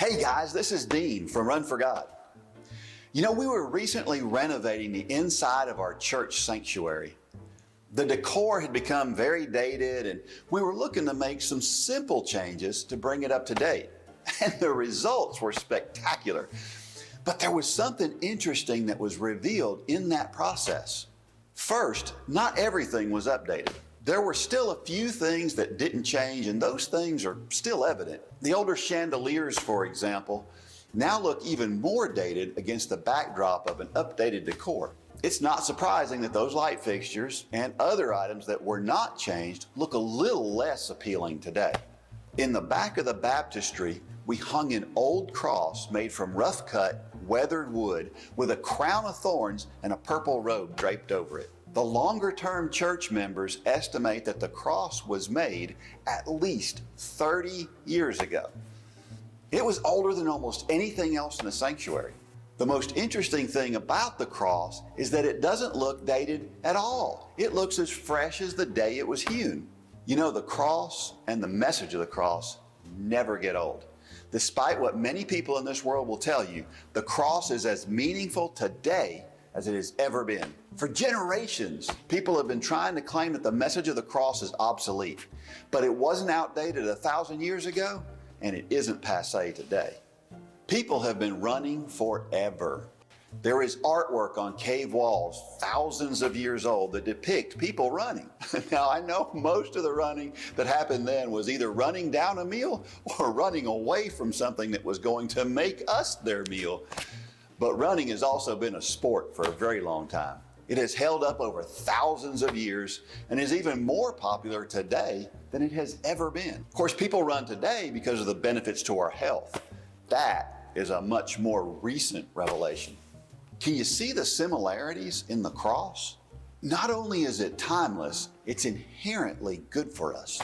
Hey guys, this is Dean from Run for God. You know, we were recently renovating the inside of our church sanctuary. The decor had become very dated and we were looking to make some simple changes to bring it up to date. And the results were spectacular. But there was something interesting that was revealed in that process. First, not everything was updated. There were still a few things that didn't change, and those things are still evident. The older chandeliers, for example, now look even more dated against the backdrop of an updated decor. It's not surprising that those light fixtures and other items that were not changed look a little less appealing today. In the back of the baptistry, we hung an old cross made from rough-cut, weathered wood with a crown of thorns and a purple robe draped over it. The longer-term church members estimate that the cross was made at least 30 years ago. It was older than almost anything else in the sanctuary. The most interesting thing about the cross is that it doesn't look dated at all. It looks as fresh as the day it was hewn. You know, the cross and the message of the cross never get old. Despite what many people in this world will tell you, the cross is as meaningful today as it has ever been. For generations, people have been trying to claim that the message of the cross is obsolete, but it wasn't outdated 1,000 years ago, and it isn't passé today. People have been running forever. There is artwork on cave walls thousands of years old that depict people running. Now, I know most of the running that happened then was either running down a meal or running away from something that was going to make us their meal. But running has also been a sport for a very long time. It has held up over thousands of years and is even more popular today than it has ever been. Of course, people run today because of the benefits to our health. That is a much more recent revelation. Can you see the similarities in the cross? Not only is it timeless, it's inherently good for us.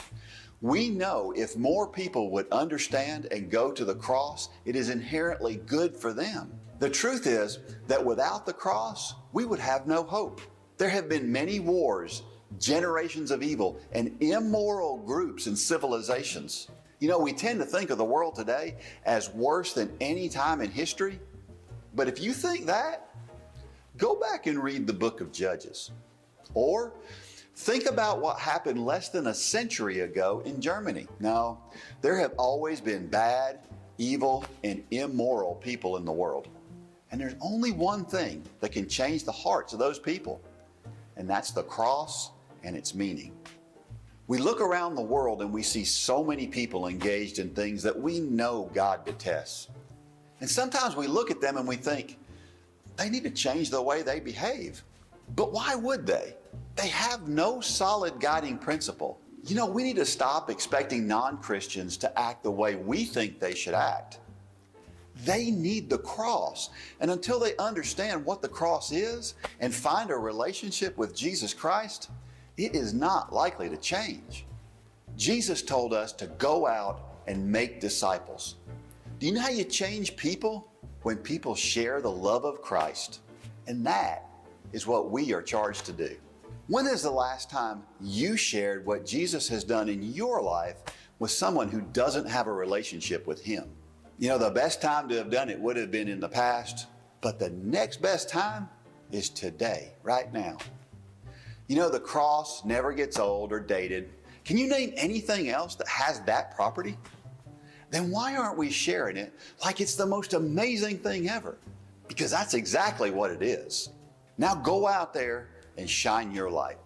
We know if more people would understand and go to the cross, it is inherently good for them. The truth is that without the cross, we would have no hope. There have been many wars, generations of evil, and immoral groups and civilizations. You know, we tend to think of the world today as worse than any time in history. But if you think that, go back and read the book of Judges. Or think about what happened less than a century ago in Germany. Now, there have always been bad, evil, and immoral people in the world. And there's only one thing that can change the hearts of those people, and that's the cross and its meaning. We look around the world and we see so many people engaged in things that we know God detests. And sometimes we look at them and we think, they need to change the way they behave. But why would they? They have no solid guiding principle. You know, we need to stop expecting non-Christians to act the way we think they should act. They need the cross. And until they understand what the cross is and find a relationship with Jesus Christ, it is not likely to change. Jesus told us to go out and make disciples. Do you know how you change people? When people share the love of Christ. And that is what we are charged to do. When is the last time you shared what Jesus has done in your life with someone who doesn't have a relationship with Him? You know, the best time to have done it would have been in the past, but the next best time is today, right now. You know, the cross never gets old or dated. Can you name anything else that has that property? Then why aren't we sharing it like it's the most amazing thing ever? Because that's exactly what it is. Now go out there and shine your light.